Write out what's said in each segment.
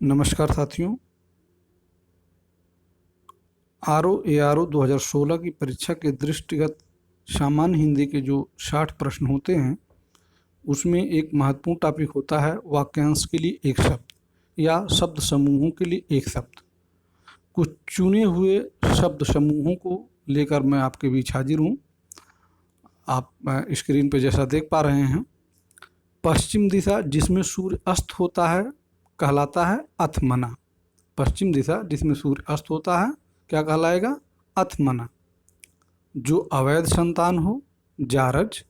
नमस्कार साथियों। R O A R O 2016 की परीक्षा के दृष्टिगत सामान्य हिंदी के जो 60 प्रश्न होते हैं उसमें एक महत्वपूर्ण टॉपिक होता है वाक्यांश के लिए एक शब्द या शब्द समूहों के लिए एक शब्द। कुछ चुने हुए शब्द समूहों को लेकर मैं आपके बीच हाजिर हूँ। आप स्क्रीन पर जैसा देख पा रहे हैं, पश्चिम दिशा जिसमें सूर्य अस्त होता है कहलाता है अथमना। पश्चिम दिशा जिसमें सूर्य अस्त होता है क्या कहलाएगा? अथमना। जो अवैध संतान हो जारज।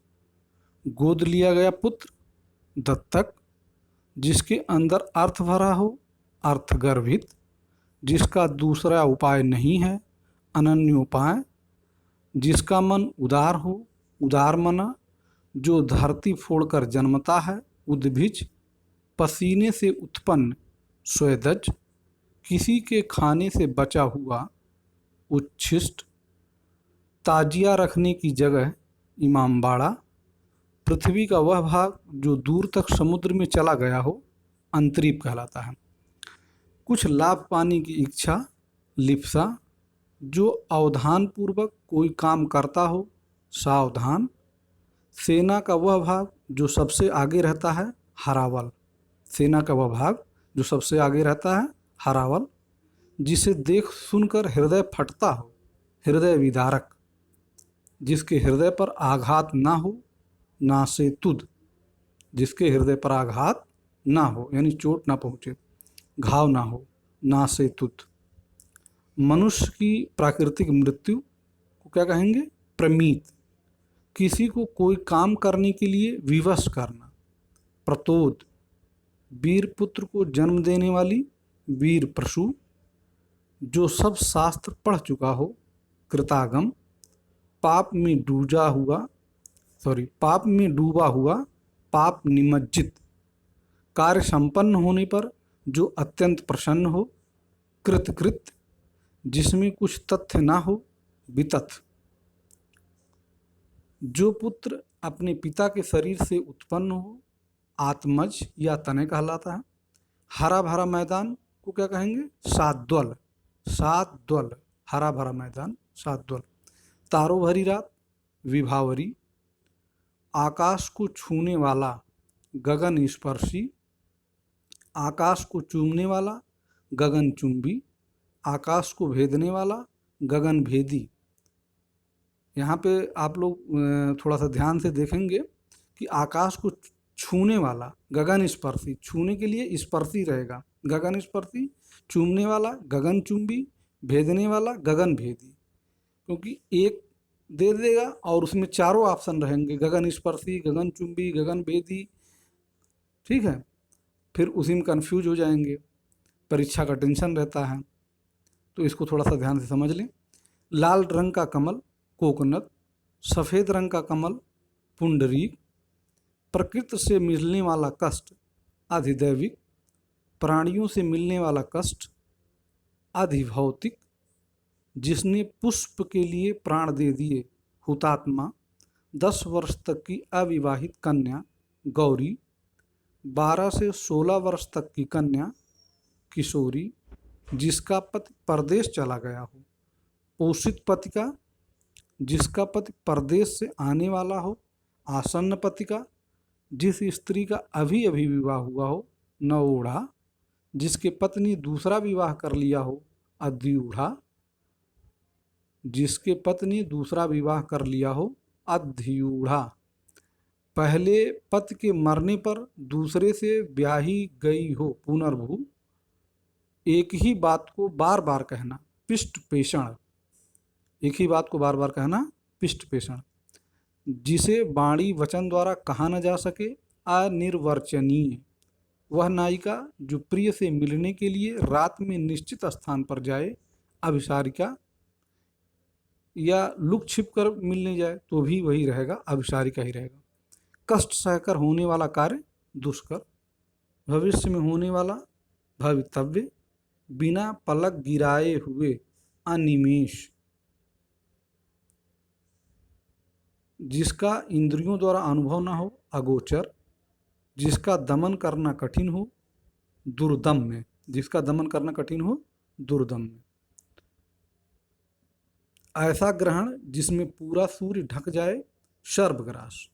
गोद लिया गया पुत्र दत्तक। जिसके अंदर अर्थ भरा हो अर्थगर्भित। जिसका दूसरा उपाय नहीं है अनन्योपाय। जिसका मन उदार हो उदार मना। जो धरती फोड़कर जन्मता है उद्भिज। पसीने से उत्पन्न स्वेदज। किसी के खाने से बचा हुआ उच्छिष्ट। ताजिया रखने की जगह इमामबाड़ा। पृथ्वी का वह भाग जो दूर तक समुद्र में चला गया हो अंतरीप कहलाता है। कुछ लाभ पाने की इच्छा लिप्सा। जो अवधान पूर्वक कोई काम करता हो सावधान। सेना का वह भाग जो सबसे आगे रहता है हरावल। सेना का वह भाग जो सबसे आगे रहता है हरावल। जिसे देख सुनकर हृदय फटता हो हृदय विदारक। जिसके हृदय पर आघात ना हो नासे तुद। जिसके हृदय पर आघात ना हो यानी चोट ना पहुँचे, घाव ना हो, नासे तुद। मनुष्य की प्राकृतिक मृत्यु को क्या कहेंगे? प्रमीत। किसी को कोई काम करने के लिए विवश करना प्रतोद। वीर पुत्र को जन्म देने वाली वीर प्रसू। जो सब शास्त्र पढ़ चुका हो कृतागम। पाप में डूबा हुआ पाप निमज्जित। कार्य संपन्न होने पर जो अत्यंत प्रसन्न हो कृतकृत। जिसमें कुछ तथ्य ना हो वितथ। जो पुत्र अपने पिता के शरीर से उत्पन्न हो आत्मज या तनय कहलाता है। हरा भरा मैदान को क्या कहेंगे? साद्वल। साद्वल हरा भरा मैदान साद्वल। तारों भरी रात विभावरी। आकाश को छूने वाला गगन स्पर्शी। आकाश को चूमने वाला गगन चुंबी। आकाश को भेदने वाला गगन भेदी। यहाँ पे आप लोग थोड़ा सा ध्यान से देखेंगे कि आकाश को छूने वाला गगन स्पर्शी, छूने के लिए स्पर्शी रहेगा गगन स्पर्शी। चूमने वाला गगन चुंबी। भेदने वाला गगन भेदी। क्योंकि एक दे देगा और उसमें चारों ऑप्शन रहेंगे गगन स्पर्शी, गगन चुंबी, गगन भेदी। ठीक है, फिर उसी में कंफ्यूज हो जाएंगे, परीक्षा का टेंशन रहता है। तो इसको थोड़ा सा ध्यान से समझ लें। लाल रंग का कमल कोकोनट। सफ़ेद रंग का कमल पुंडरीक। प्रकृति से मिलने वाला कष्ट अधिदैविक। प्राणियों से मिलने वाला कष्ट अधिभौतिक। जिसने पुष्प के लिए प्राण दे दिए हुतात्मा। 10 वर्ष तक की अविवाहित कन्या गौरी। 12 से 16 वर्ष तक की कन्या किशोरी। जिसका पति परदेश चला गया हो पोषित पतिका। जिसका पति परदेश से आने वाला हो आसन्न पतिका। जिस स्त्री का अभी अभी विवाह हुआ हो नवोढ़ा। जिसके पत्नी दूसरा विवाह कर लिया हो अद्यूढ़ा। जिसके पत्नी दूसरा विवाह कर लिया हो अध्यूढ़ा। पहले पति के मरने पर दूसरे से ब्याही गई हो पुनर्भू। एक ही बात को बार बार कहना पिष्ट पेषण। एक ही बात को बार बार कहना पिष्ट पेषण। जिसे वाणी वचन द्वारा कहा न जा सके अनिर्वचनीय। वह नायिका जो प्रिय से मिलने के लिए रात में निश्चित स्थान पर जाए अभिसारिका। या लुक छिप कर मिलने जाए तो भी वही रहेगा, अभिसारिका ही रहेगा। कष्ट सहकर होने वाला कार्य दुष्कर। भविष्य में होने वाला भवितव्य। बिना पलक गिराए हुए अनिमेष। जिसका इंद्रियों द्वारा अनुभव न हो अगोचर। जिसका दमन करना कठिन हो दुर्दम्य। जिसका दमन करना कठिन हो, दुर्दम में। ऐसा ग्रहण जिसमें पूरा सूर्य ढक जाए, सर्पग्रास।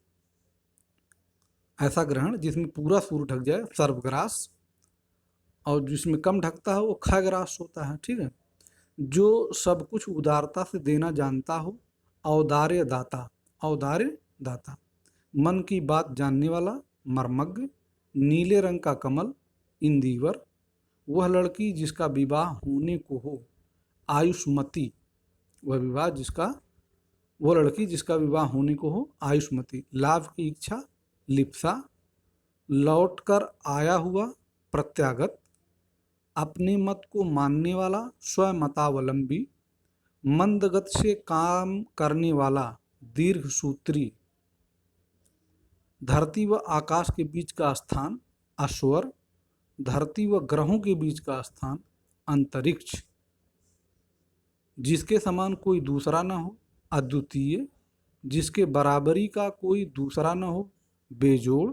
ऐसा ग्रहण जिसमें पूरा सूर्य ढक जाए, सर्पग्रास। और जिसमें कम ढकता है वो खग्रास होता है। ठीक है। जो सब कुछ उदारता से देना जानता हो, औदार्य दाता। औदार्य दाता। मन की बात जानने वाला, मर्मज्ञ। नीले रंग का कमल, इंदिवर। वह लड़की जिसका विवाह होने को हो, आयुष्मती। वह लड़की जिसका विवाह होने को हो, आयुष्मती। लाभ की इच्छा, लिप्सा। लौटकर आया हुआ, प्रत्यागत। अपने मत को मानने वाला, स्वमतावलंबी। मंद गति से काम करने वाला, दीर्घसूत्री। धरती व आकाश के बीच का स्थान, अश्वर। धरती व ग्रहों के बीच का स्थान, अंतरिक्ष। जिसके समान कोई दूसरा न हो, अद्वितीय। जिसके बराबरी का कोई दूसरा न हो, बेजोड़।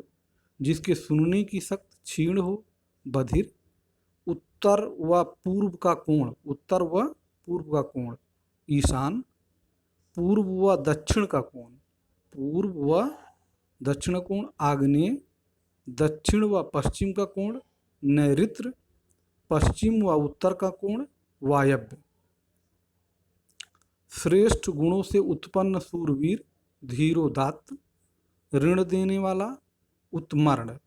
जिसके सुनने की शक्ति क्षीण हो, बधिर। उत्तर व पूर्व का कोण, उत्तर व पूर्व का कोण, ईशान। पूर्व व दक्षिण का कोण, पूर्व व दक्षिण कोण, आग्नेय। दक्षिण व पश्चिम का कोण, नैऋत्य। पश्चिम व उत्तर का कोण, वायव्य। श्रेष्ठ गुणों से उत्पन्न सूरवीर, धीरोदात्त। ऋण देने वाला, उत्मर्ण।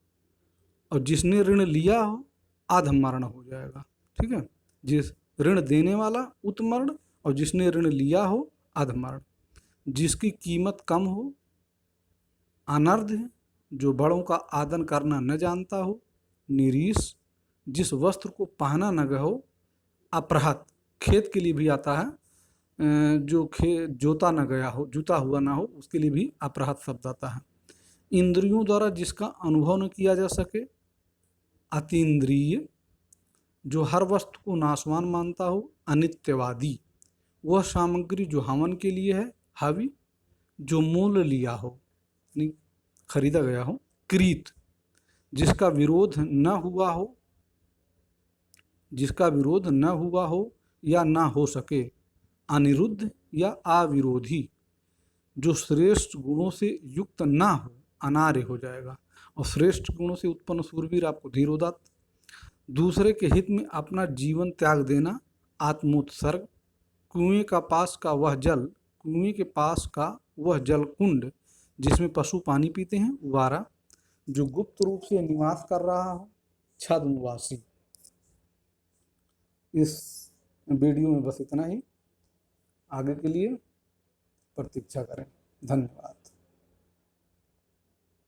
और जिसने ऋण लिया हो, अधमर्ण हो जाएगा। ठीक है। जिस ऋण देने वाला उत्मर्ण, और जिसने ऋण लिया हो, अधमर्ण। जिसकी कीमत कम हो, अनर्ध। जो बड़ों का आदर करना न जानता हो, निरीश। जिस वस्त्र को पहना न गया हो, अपहृत। खेत के लिए भी आता है, जो जोता न गया हो, जुता हुआ ना हो, उसके लिए भी अपहृत शब्द आता है। इंद्रियों द्वारा जिसका अनुभव न किया जा सके, अतीन्द्रिय। जो हर वस्तु को नाशवान मानता हो, अनित्यवादी। वह सामग्री जो हवन के लिए है, हवि। जो मोल लिया हो, खरीदा गया हो, क्रीत। जिसका विरोध न हुआ हो, जिसका विरोध न हुआ हो या ना हो सके, अनिरुद्ध या अविरोधी। जो श्रेष्ठ गुणों से युक्त ना हो, अनार्य हो जाएगा। और श्रेष्ठ गुणों से उत्पन्न सूरवीर आपको धीरोदात्त। दूसरे के हित में अपना जीवन त्याग देना, आत्मोत्सर्ग। कुएं का पास का वह जल, कुएं के पास का वह जल कुंड जिसमें पशु पानी पीते हैं, वारा। जो गुप्त रूप से निवास कर रहा हो, छद्मवासी। इस वीडियो में बस इतना ही। आगे के लिए प्रतीक्षा करें। धन्यवाद।